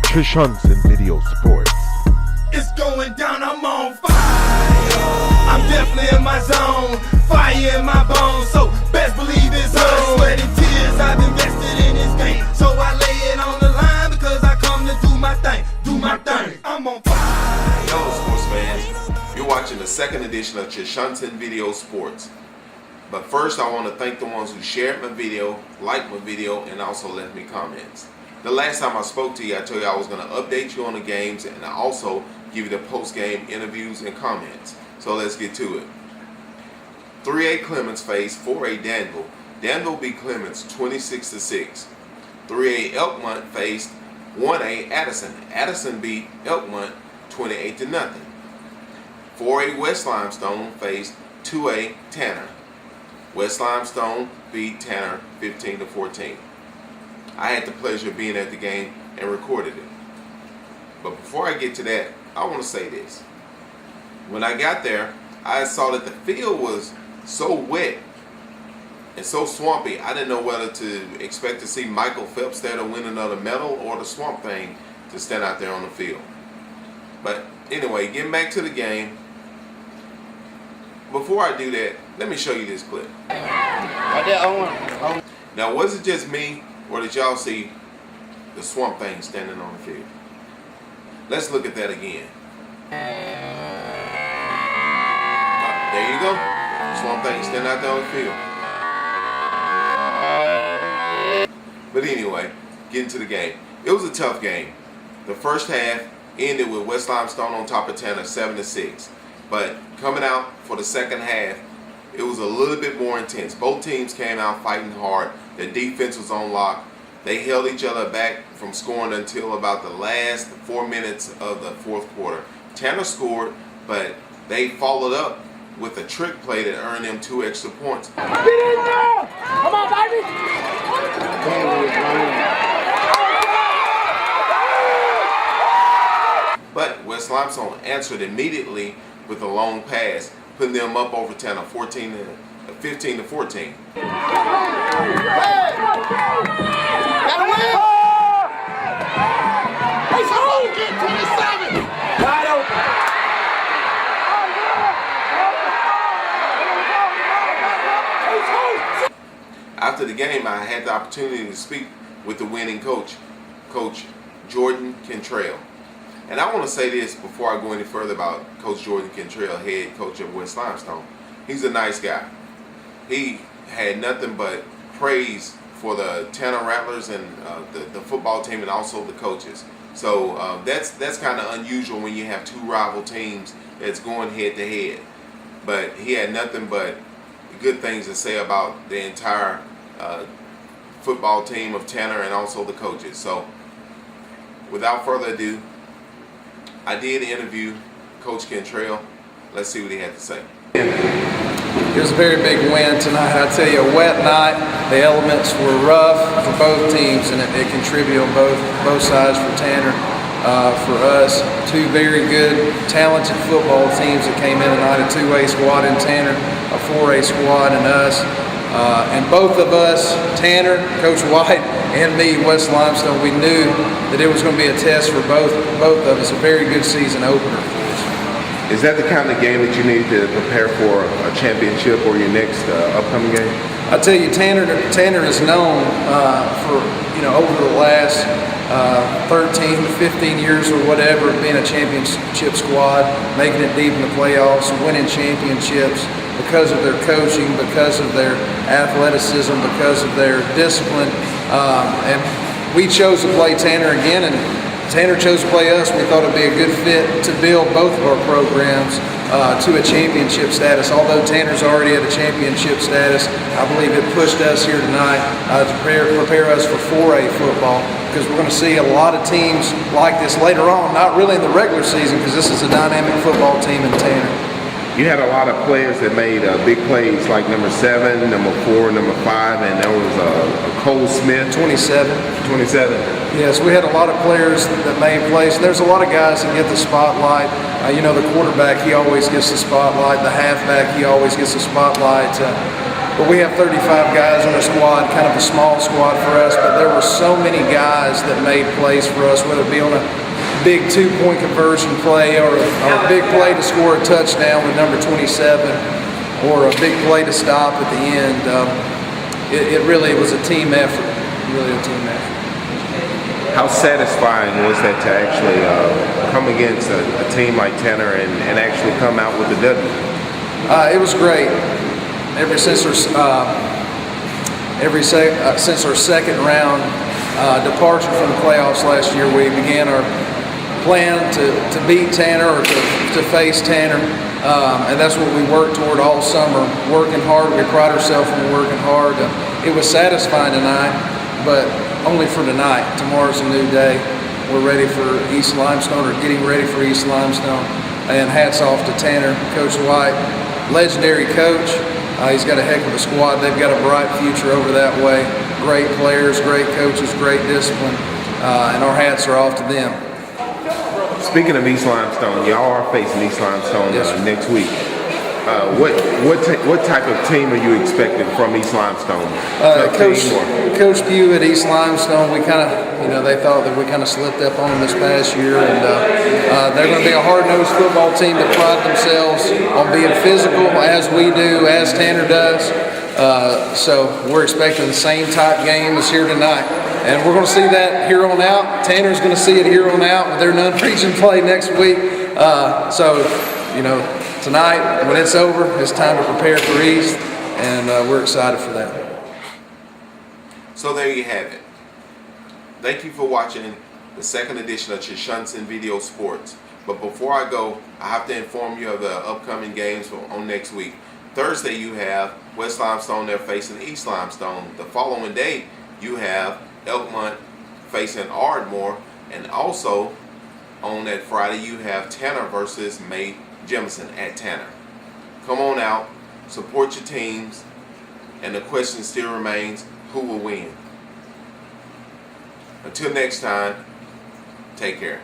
Trishunson Video Sports. It's going down, I'm on fire. I'm definitely in my zone, fire in my bones, so best believe it's on. Sweat and tears, I've invested in this game, so I lay it on the line because I come to do my thing, I'm on fire. Hello sports fans, you're watching the second edition of Trishunson Video Sports. But first I want to thank the ones who shared my video, liked my video, and also left me comments. The last time I spoke to you, I told you I was going to update you on the games and I also give you the post-game interviews and comments. So let's get to it. 3A Clements faced 4A Danville. Danville beat Clements 26-6. 3A Elkmont faced 1A Addison. Addison beat Elkmont 28-0. 4A West Limestone faced 2A Tanner. West Limestone beat Tanner 15-14. I had the pleasure of being at the game and recorded it. But before I get to that, I want to say this. When I got there, I saw that the field was so wet and so swampy, I didn't know whether to expect to see Michael Phelps there to win another medal or the Swamp Thing to stand out there on the field. But anyway, getting back to the game, before I do that, let me show you this clip. Now, was it just me, or did y'all see the Swamp Thing standing on the field? Let's look at that again. There you go. Swamp Thing standing out there on the field. But anyway, getting to the game. It was a tough game. The first half ended with West Limestone on top of Tanner 7-6. But coming out for the second half, it was a little bit more intense. Both teams came out fighting hard. The defense was on lock. They held each other back from scoring until about the last 4 minutes of the fourth quarter. Tanner scored, but they followed up with a trick play that earned them 2 extra points. Get in there! Come on, baby! But West Limestone answered immediately with a long pass, putting them up over Tanner 15-14. Gotta win! He's home! Get 27! Wide open! After the game, I had the opportunity to speak with the winning coach, Coach Jordan Cantrell. And I want to say this before I go any further about Coach Jordan Cantrell, head coach of West Limestone. He's a nice guy. He had nothing but praise for the Tanner Rattlers and the football team and also the coaches. So that's kind of unusual when you have 2 rival teams that's going head to head. But he had nothing but good things to say about the entire football team of Tanner and also the coaches. So without further ado, I did interview Coach Cantrell. Let's see what he had to say. It was a very big win tonight. I tell you, a wet night. The elements were rough for both teams, and it contributed on both sides for Tanner. For us, 2 very good, talented football teams that came in tonight, a 2A squad in Tanner, a 4A squad in us. And both of us, Tanner, Coach White, and me, West Limestone, we knew that it was going to be a test for both of us, a very good season opener for us. Is that the kind of game that you need to prepare for a championship or your next upcoming game? I tell you, Tanner is known for, over the last 13 to 15 years or whatever, being a championship squad, making it deep in the playoffs, winning championships because of their coaching, because of their athleticism, because of their discipline. And we chose to play Tanner again, and Tanner chose to play us. We thought it'd be a good fit to build both of our programs to a championship status. Although Tanner's already at a championship status, I believe it pushed us here tonight to prepare us for 4A football, because we're going to see a lot of teams like this later on, not really in the regular season, because this is a dynamic football team in Tanner. You had a lot of players that made big plays, like number 7, number 4, number 5, and there was Cole Smith. 27. Yes, we had a lot of players that made plays. There's a lot of guys that get the spotlight. The quarterback, he always gets the spotlight. The halfback, he always gets the spotlight. But we have 35 guys on the squad, kind of a small squad for us, but there were so many guys that made plays for us, whether it be on a big 2-point conversion play or a big play to score a touchdown with number 27 or a big play to stop at the end. It really was a team effort, really a team effort. How satisfying was that to actually come against a team like Tanner and actually come out with a W? It was great. Since our second round departure from the playoffs last year, we began our plan to beat Tanner or to face Tanner, and that's what we worked toward all summer, working hard. We pride ourselves on working hard. It was satisfying tonight, but only for tonight. Tomorrow's a new day. We're ready for East Limestone, or getting ready for East Limestone, and hats off to Tanner, Coach White, legendary coach. He's got a heck of a squad. They've got a bright future over that way. Great players, great coaches, great discipline, and our hats are off to them. Speaking of East Limestone, y'all are facing East Limestone next week. What type of team are you expecting from East Limestone? Coach Pugh at East Limestone, we kind of, they thought that we kind of slipped up on them this past year, and they're going to be a hard-nosed football team that pride themselves on being physical, as we do, as Tanner does. So we're expecting the same type game as here tonight. And we're going to see that here on out. Tanner's going to see it here on out with their non-region play next week. Tonight, when it's over, it's time to prepare for East, and we're excited for that. So there you have it. Thank you for watching the second edition of Chishunson Video Sports. But before I go, I have to inform you of the upcoming games on next week. Thursday, you have West Limestone. They're facing East Limestone. The following day, you have Elkmont facing Ardmore, and also on that Friday, you have Tanner versus May Jemison at Tanner. Come on out, support your teams, and the question still remains, who will win? Until next time, take care.